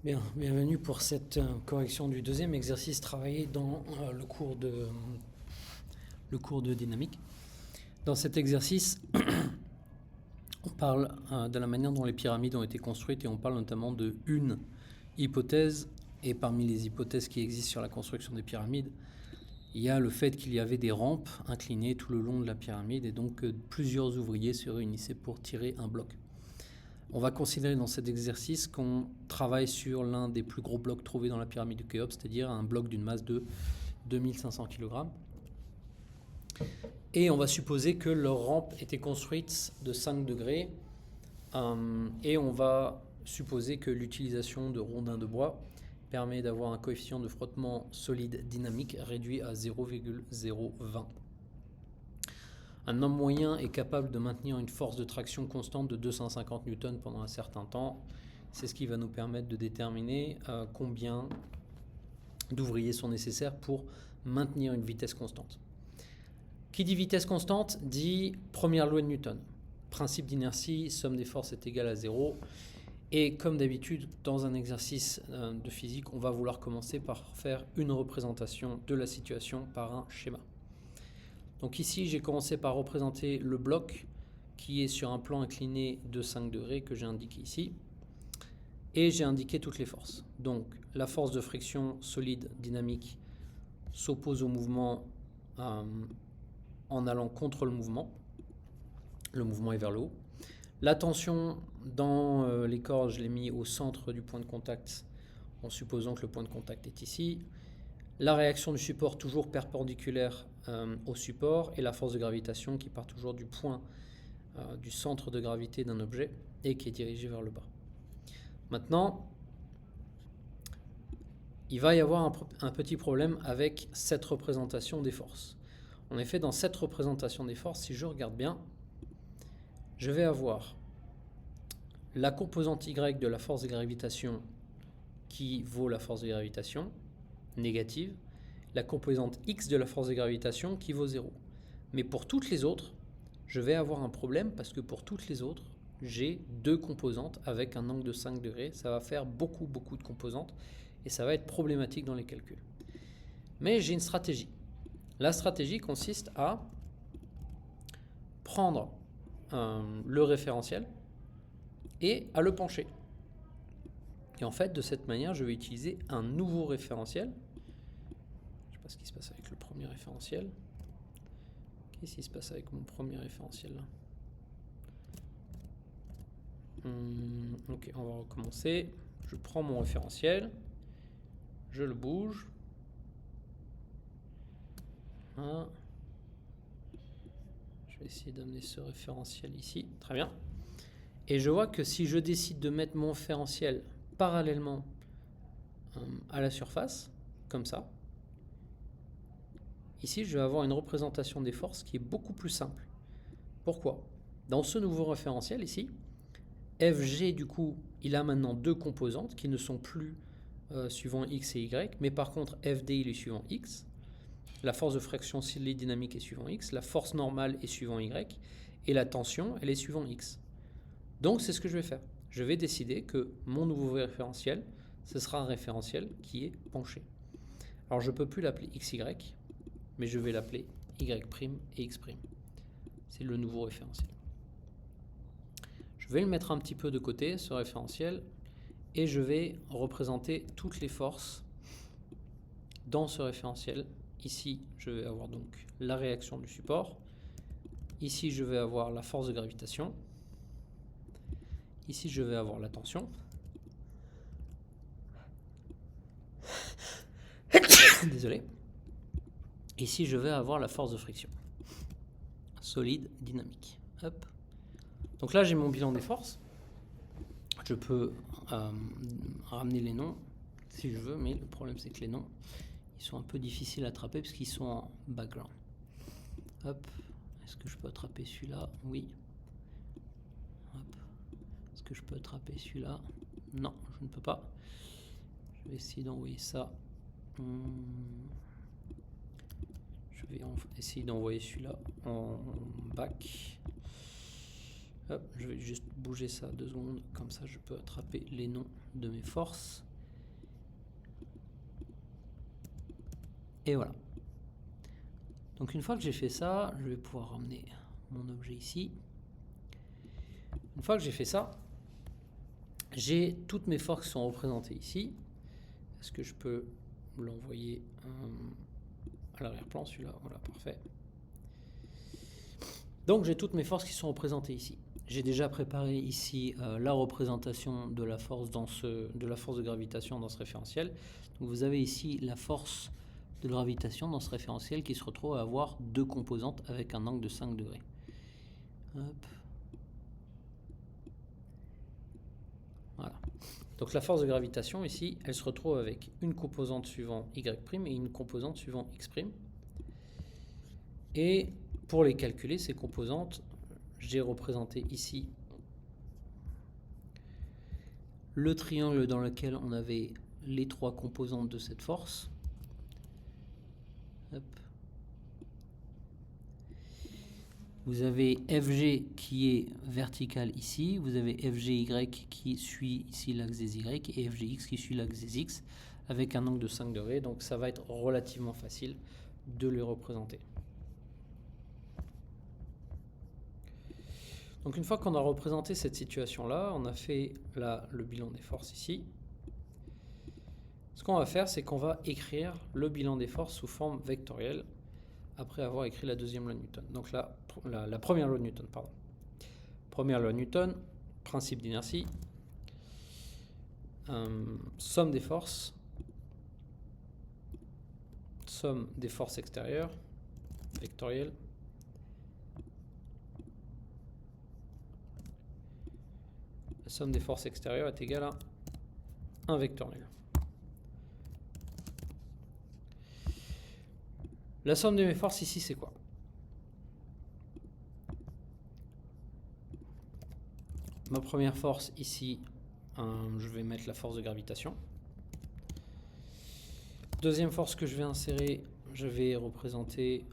Bien, bienvenue pour cette correction du deuxième exercice travaillé dans le cours de dynamique. Dans cet exercice, on parle de la manière dont les pyramides ont été construites et on parle notamment de une hypothèse. Et parmi les hypothèses qui existent sur la construction des pyramides, il y a le fait qu'il y avait des rampes inclinées tout le long de la pyramide et donc que plusieurs ouvriers se réunissaient pour tirer un bloc. On va considérer dans cet exercice qu'on travaille sur l'un des plus gros blocs trouvés dans la pyramide de Khéops, c'est-à-dire un bloc d'une masse de 2500 kg. Et on va supposer que leur rampe était construite de 5 degrés. Et on va supposer que l'utilisation de rondins de bois permet d'avoir un coefficient de frottement solide dynamique réduit à 0,020. Un homme moyen est capable de maintenir une force de traction constante de 250 newtons pendant un certain temps. C'est ce qui va nous permettre de déterminer combien d'ouvriers sont nécessaires pour maintenir une vitesse constante. Qui dit vitesse constante dit première loi de Newton. Principe d'inertie, somme des forces est égale à 0. Et comme d'habitude, dans un exercice de physique, on va vouloir commencer par faire une représentation de la situation par un schéma. Donc ici, j'ai commencé par représenter le bloc qui est sur un plan incliné de 5 degrés que j'ai indiqué ici. Et j'ai indiqué toutes les forces. Donc la force de friction solide dynamique s'oppose au mouvement en allant contre le mouvement. Le mouvement est vers le haut. La tension dans les cordes, je l'ai mis au centre du point de contact en supposant que le point de contact est ici. La réaction du support toujours perpendiculaire au support et la force de gravitation qui part toujours du point du centre de gravité d'un objet et qui est dirigé vers le bas. Maintenant, il va y avoir un petit problème avec cette représentation des forces. En effet, dans cette représentation des forces, si je regarde bien, je vais avoir la composante Y de la force de gravitation qui vaut la force de gravitation négative, la composante X de la force de gravitation qui vaut 0. Mais pour toutes les autres, je vais avoir un problème parce que pour toutes les autres, j'ai deux composantes avec un angle de 5 degrés. Ça va faire beaucoup de composantes et ça va être problématique dans les calculs. Mais j'ai une stratégie. La stratégie consiste à prendre le référentiel et à le pencher. Et en fait, de cette manière, je vais utiliser un nouveau référentiel. Je ne sais pas ce qui se passe avec le premier référentiel. Qu'est-ce qui se passe avec mon premier référentiel là ? Ok, on va recommencer. Je prends mon référentiel, je le bouge. Hein. Je vais essayer d'amener ce référentiel ici. Très bien. Et je vois que si je décide de mettre mon référentiel parallèlement à la surface, comme ça, ici je vais avoir une représentation des forces qui est beaucoup plus simple. Pourquoi ? Dans ce nouveau référentiel ici, FG du coup, il a maintenant deux composantes qui ne sont plus suivant X et Y, mais par contre FD il est suivant X, la force de friction solide dynamique est suivant X, la force normale est suivant Y, et la tension elle est suivant X. Donc c'est ce que je vais faire. Je vais décider que mon nouveau référentiel, ce sera un référentiel qui est penché. Alors je ne peux plus l'appeler XY, mais je vais l'appeler Y' et X'. C'est le nouveau référentiel. Je vais le mettre un petit peu de côté, ce référentiel, et je vais représenter toutes les forces dans ce référentiel. Ici, je vais avoir donc la réaction du support. Ici, je vais avoir la force de gravitation. Ici, je vais avoir la tension. Désolé. Ici, je vais avoir la force de friction. Solide, dynamique. Hop. Donc là, j'ai mon bilan des forces. Je peux ramener les noms si je veux, mais le problème, c'est que les noms, ils sont un peu difficiles à attraper parce qu'ils sont en background. Hop. Est-ce que je peux attraper celui-là ? Oui. Hop. Est-ce que je peux attraper celui-là ? Non, je ne peux pas. Je vais essayer d'envoyer ça. Je vais essayer d'envoyer celui-là en back. Hop, je vais juste bouger ça 2 secondes. Comme ça, je peux attraper les noms de mes forces. Et voilà. Donc une fois que j'ai fait ça, je vais pouvoir ramener mon objet ici. Une fois que j'ai fait ça, j'ai toutes mes forces qui sont représentées ici. Est-ce que je peux l'envoyer à l'arrière-plan, celui-là? Voilà, parfait. Donc j'ai toutes mes forces qui sont représentées ici. J'ai déjà préparé ici la représentation de la force de gravitation dans ce référentiel. Donc vous avez ici la force de gravitation dans ce référentiel qui se retrouve à avoir deux composantes avec un angle de 5 degrés. Hop. Voilà. Donc la force de gravitation ici, elle se retrouve avec une composante suivant y' et une composante suivant x'. Et pour les calculer, ces composantes, j'ai représenté ici le triangle dans lequel on avait les trois composantes de cette force. Hop. Vous avez FG qui est vertical ici, vous avez FGY qui suit ici l'axe des Y et FGX qui suit l'axe des X avec un angle de 5 degrés, donc ça va être relativement facile de les représenter. Donc une fois qu'on a représenté cette situation-là, on a fait le bilan des forces ici. Ce qu'on va faire, c'est qu'on va écrire le bilan des forces sous forme vectorielle après avoir écrit la deuxième loi de Newton. Donc la première loi de Newton, pardon. Première loi de Newton, principe d'inertie, somme des forces extérieures, vectorielle, la somme des forces extérieures est égale à 1 vectoriel. La somme de mes forces ici, c'est quoi? Ma première force ici, je vais mettre la force de gravitation. Deuxième force que je vais insérer, je vais représenter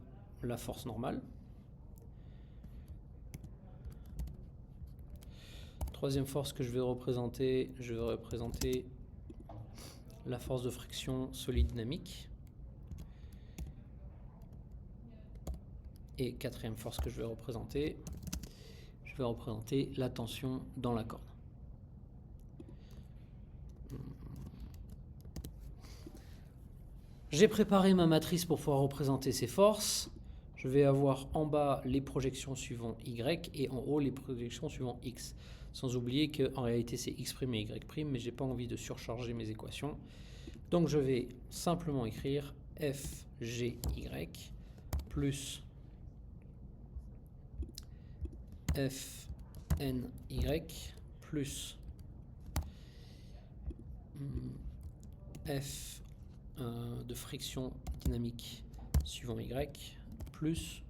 la force normale. Troisième force que je vais représenter la force de friction solide dynamique. Et quatrième force que je vais représenter la tension dans la corde. J'ai préparé ma matrice pour pouvoir représenter ces forces. Je vais avoir en bas les projections suivant Y et en haut les projections suivant X. Sans oublier qu'en réalité c'est X' et Y', mais j'ai pas envie de surcharger mes équations. Donc je vais simplement écrire FGY plus FNY plus F de friction dynamique suivant Y plus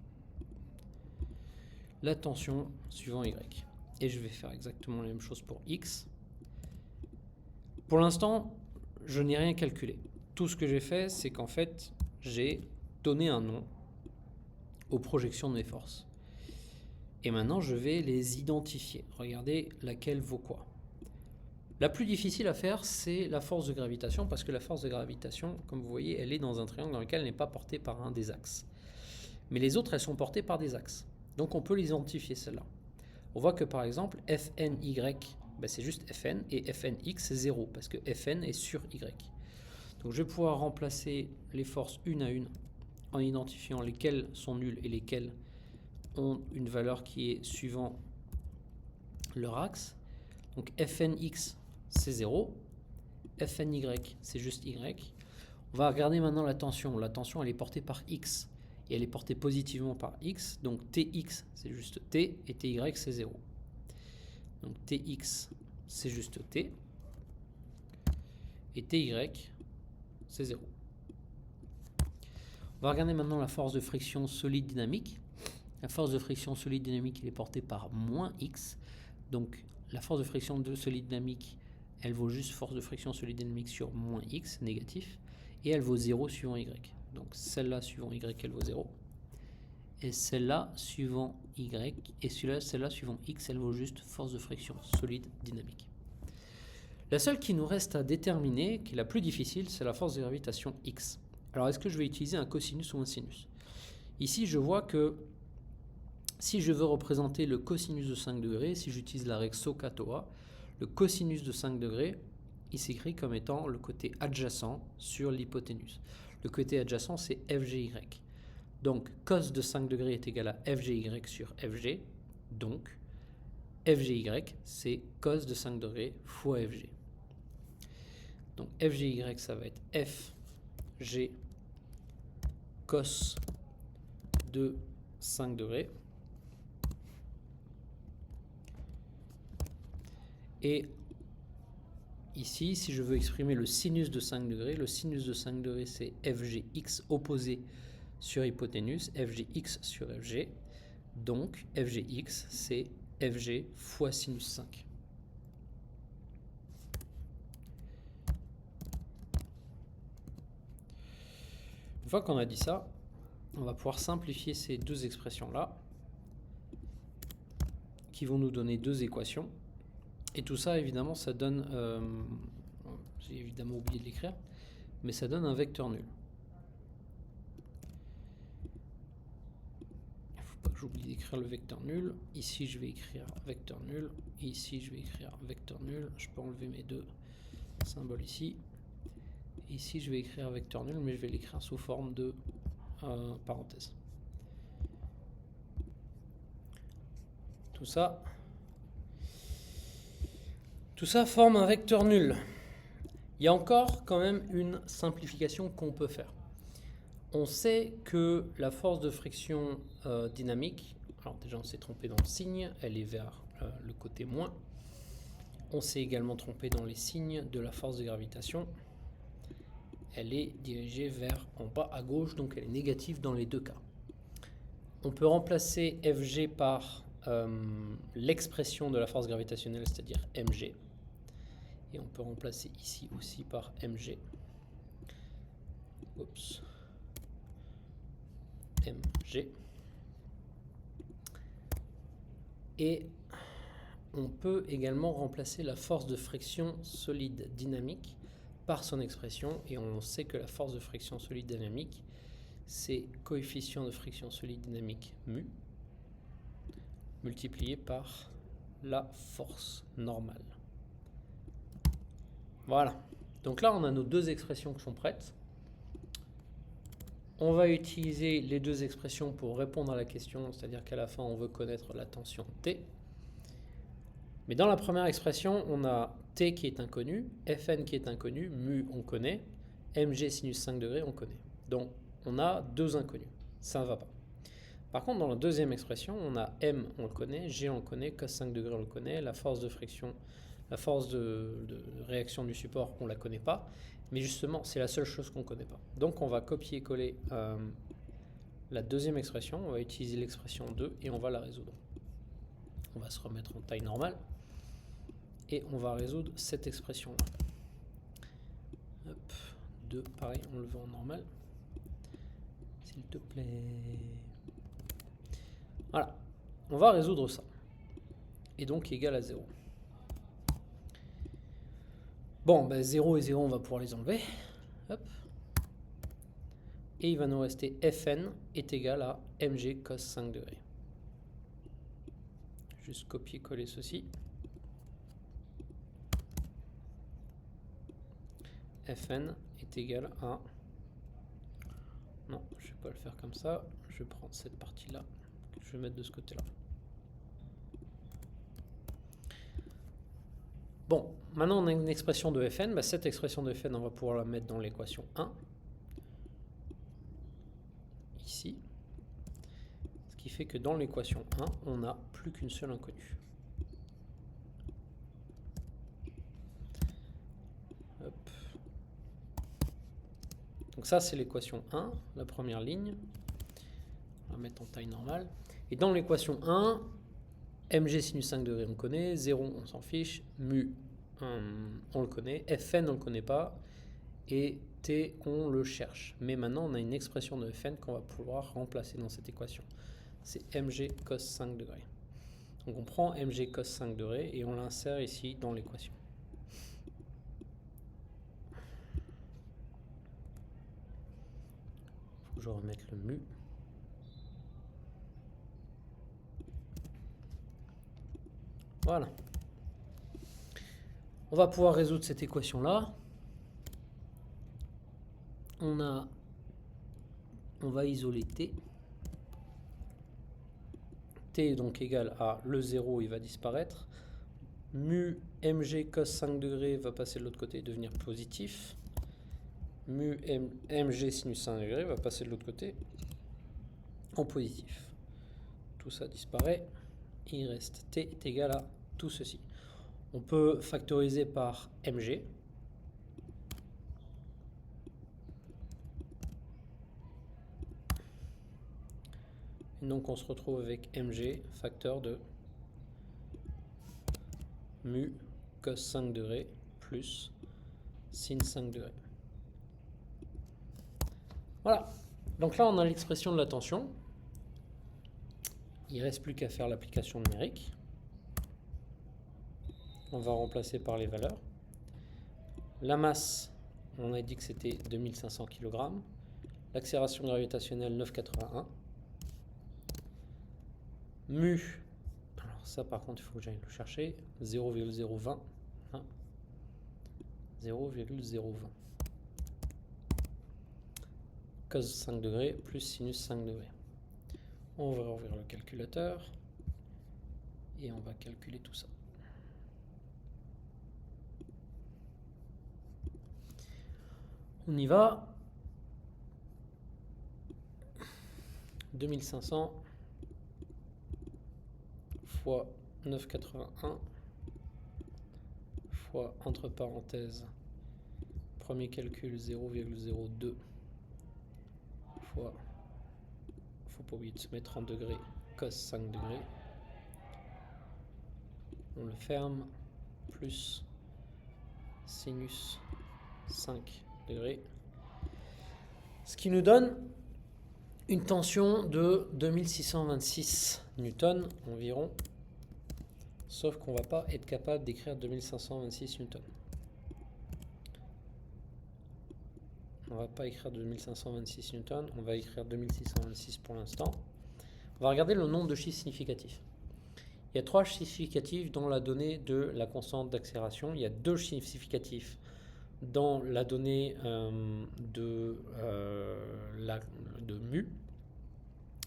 la tension suivant Y. Et je vais faire exactement la même chose pour X. Pour l'instant, je n'ai rien calculé. Tout ce que j'ai fait, c'est qu'en fait, j'ai donné un nom aux projections de mes forces. Et maintenant, je vais les identifier. Regardez laquelle vaut quoi. La plus difficile à faire, c'est la force de gravitation, parce que la force de gravitation, comme vous voyez, elle est dans un triangle dans lequel elle n'est pas portée par un des axes. Mais les autres, elles sont portées par des axes. Donc on peut les identifier, celles-là. On voit que par exemple, FNY, c'est juste Fn, et FNX, c'est 0, parce que Fn est sur Y. Donc je vais pouvoir remplacer les forces une à une, en identifiant lesquelles sont nulles et lesquelles ont une valeur qui est suivant leur axe. Donc Fnx, c'est 0. Fny, c'est juste Y. On va regarder maintenant la tension. La tension, elle est portée par X. Et elle est portée positivement par X. Donc Tx, c'est juste T. Et Ty, c'est 0. Donc Tx, c'est juste T. Et Ty, c'est 0. On va regarder maintenant la force de friction solide dynamique. La force de friction solide dynamique, elle est portée par moins X. Donc la force de friction solide dynamique, elle vaut juste force de friction solide dynamique sur moins X, négatif. Et elle vaut 0 suivant Y. Donc celle-là suivant Y, elle vaut 0. Et celle-là suivant Y, et celle-là suivant X, elle vaut juste force de friction solide dynamique. La seule qui nous reste à déterminer, qui est la plus difficile, c'est la force de gravitation X. Alors, est-ce que je vais utiliser un cosinus ou un sinus? Ici, je vois que si je veux représenter le cosinus de 5 degrés, si j'utilise la règle SOHCAHTOA, le cosinus de 5 degrés, il s'écrit comme étant le côté adjacent sur l'hypoténuse. Le côté adjacent, c'est FGY. Donc, cos de 5 degrés est égal à FGY sur FG. Donc, FGY, c'est cos de 5 degrés fois FG. Donc, FGY, ça va être FG cos de 5 degrés. Et ici, si je veux exprimer le sinus de 5 degrés, le sinus de 5 degrés, c'est FGX opposé sur hypoténuse, FGX sur FG. Donc, FGX, c'est FG fois sinus 5. Une fois qu'on a dit ça, on va pouvoir simplifier ces deux expressions-là qui vont nous donner deux équations. Et tout ça, évidemment, ça donne... j'ai évidemment oublié de l'écrire, mais ça donne un vecteur nul. Il ne faut pas que j'oublie d'écrire le vecteur nul. Ici, je vais écrire vecteur nul. Et ici, je vais écrire vecteur nul. Je peux enlever mes deux symboles ici. Et ici, je vais écrire vecteur nul, mais je vais l'écrire sous forme de parenthèse. Tout ça forme un vecteur nul. Il y a encore quand même une simplification qu'on peut faire. On sait que la force de friction dynamique, alors déjà on s'est trompé dans le signe, elle est vers le côté moins. On s'est également trompé dans les signes de la force de gravitation. Elle est dirigée vers en bas à gauche, donc elle est négative dans les deux cas. On peut remplacer Fg par l'expression de la force gravitationnelle, c'est-à-dire mg. Et on peut remplacer ici aussi par mg. Oups. mg. Et on peut également remplacer la force de friction solide dynamique par son expression. Et on sait que la force de friction solide dynamique, c'est coefficient de friction solide dynamique mu multiplié par la force normale. Voilà. Donc là, on a nos deux expressions qui sont prêtes. On va utiliser les deux expressions pour répondre à la question, c'est-à-dire qu'à la fin, on veut connaître la tension T. Mais dans la première expression, on a T qui est inconnu, Fn qui est inconnu, mu on connaît, mg sinus 5 degrés on connaît. Donc on a deux inconnus, ça ne va pas. Par contre, dans la deuxième expression, on a m on le connaît, g on le connaît, cos 5 degrés on le connaît, la force de friction, la force de réaction du support on ne la connaît pas. Mais justement, c'est la seule chose qu'on ne connaît pas. Donc on va copier-coller la deuxième expression, on va utiliser l'expression 2 et on va la résoudre. On va se remettre en taille normale et on va résoudre cette expression-là. 2, pareil, on le veut en normal. S'il te plaît. Voilà, on va résoudre ça. Et donc égal à 0. Bon, ben 0 et 0, on va pouvoir les enlever. Hop. Et il va nous rester Fn est égal à mg cos 5 degrés. Juste copier-coller ceci. Fn est égal à... Non, je ne vais pas le faire comme ça. Je vais prendre cette partie-là, que je vais mettre de ce côté-là. Bon, maintenant on a une expression de Fn. Bah, cette expression de Fn, on va pouvoir la mettre dans l'équation 1. Ici. Ce qui fait que dans l'équation 1, on n'a plus qu'une seule inconnue. Hop. Donc ça, c'est l'équation 1, la première ligne. On va mettre en taille normale. Et dans l'équation 1, mg sinus 5 degrés, on connaît. 0, on s'en fiche. Mu, on le connaît. Fn, on ne le connaît pas. Et t, on le cherche. Mais maintenant, on a une expression de Fn qu'on va pouvoir remplacer dans cette équation. C'est mg cos 5 degrés. Donc on prend mg cos 5 degrés et on l'insère ici dans l'équation. toujours remettre le mu. Voilà. On va pouvoir résoudre cette équation-là. On va isoler t. T est donc égal à le 0, il va disparaître. Mu mg cos 5 degrés va passer de l'autre côté et devenir positif. Mu mg sinus 5 degrés va passer de l'autre côté en positif. Tout ça disparaît. Il reste t est égal à tout ceci. On peut factoriser par mg. Donc on se retrouve avec mg, facteur de mu cos 5 degrés plus sin 5 degrés. Voilà. Donc là, on a l'expression de la tension. Il ne reste plus qu'à faire l'application numérique. On va remplacer par les valeurs. La masse, on a dit que c'était 2500 kg. L'accélération gravitationnelle, 9,81. Mu, alors ça par contre, il faut que j'aille le chercher, 0,020. 0,020. Cos 5 degrés plus sinus 5 degrés. On va ouvrir le calculateur et on va calculer tout ça. On y va. 2500 fois 9,81 fois, entre parenthèses, premier calcul 0,02 fois, faut pas oublier de se mettre en degrés, cos 5 degrés. On le ferme, plus sinus 5 degrés. Ce qui nous donne une tension de 2626 newtons environ. Sauf qu'on ne va pas être capable d'écrire 2526 newtons. On ne va pas écrire 2526 newtons, on va écrire 2626 pour l'instant. On va regarder le nombre de chiffres significatifs. Il y a 3 chiffres significatifs dans la donnée de la constante d'accélération. Il y a 2 chiffres significatifs dans la donnée de mu,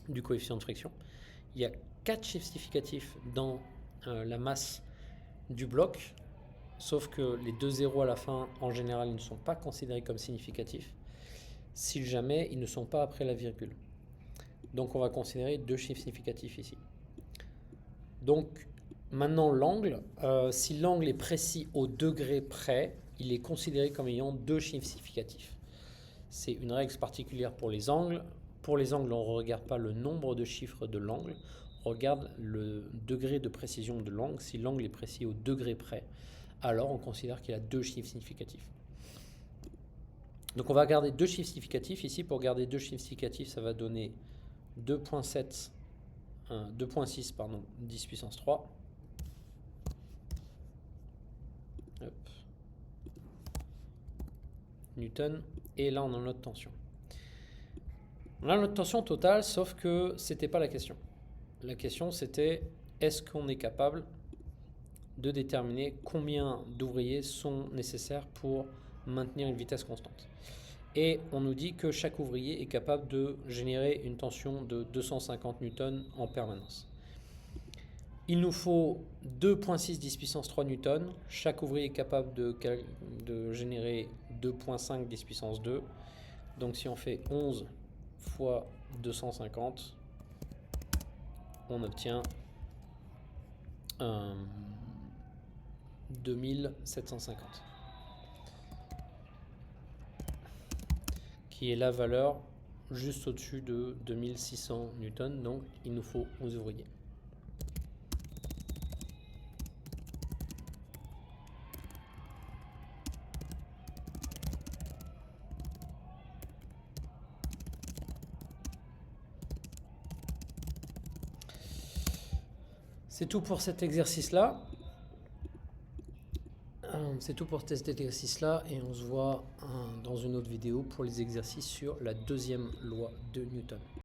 du coefficient de friction. Il y a 4 chiffres significatifs dans la masse du bloc, sauf que les 2 zéros à la fin, en général, ils ne sont pas considérés comme significatifs, si jamais ils ne sont pas après la virgule. Donc on va considérer 2 chiffres significatifs ici. Donc maintenant l'angle, si l'angle est précis au degré près, il est considéré comme ayant 2 chiffres significatifs. C'est une règle particulière pour les angles. Pour les angles, on ne regarde pas le nombre de chiffres de l'angle, on regarde le degré de précision de l'angle. Si l'angle est précis au degré près, alors on considère qu'il a 2 chiffres significatifs. Donc on va garder 2 chiffres significatifs. Ici, pour garder 2 chiffres significatifs, ça va donner 2,6 10 puissance 3. Hop. Newton. Et là, on a notre tension. On a notre tension totale, sauf que ce n'était pas la question. La question, c'était est-ce qu'on est capable de déterminer combien d'ouvriers sont nécessaires pour maintenir une vitesse constante. Et on nous dit que chaque ouvrier est capable de générer une tension de 250 newtons en permanence. Il nous faut 2,6 10 puissance 3 newtons. Chaque ouvrier est capable de générer 2,5 10 puissance 2. Donc si on fait 11 fois 250, on obtient 2750. Qui est la valeur juste au-dessus de 2600 newtons. Donc il nous faut 11 ouvriers. C'est tout pour cet exercice-là. c'est tout pour cet exercice-là et on se voit dans une autre vidéo pour les exercices sur la deuxième loi de Newton.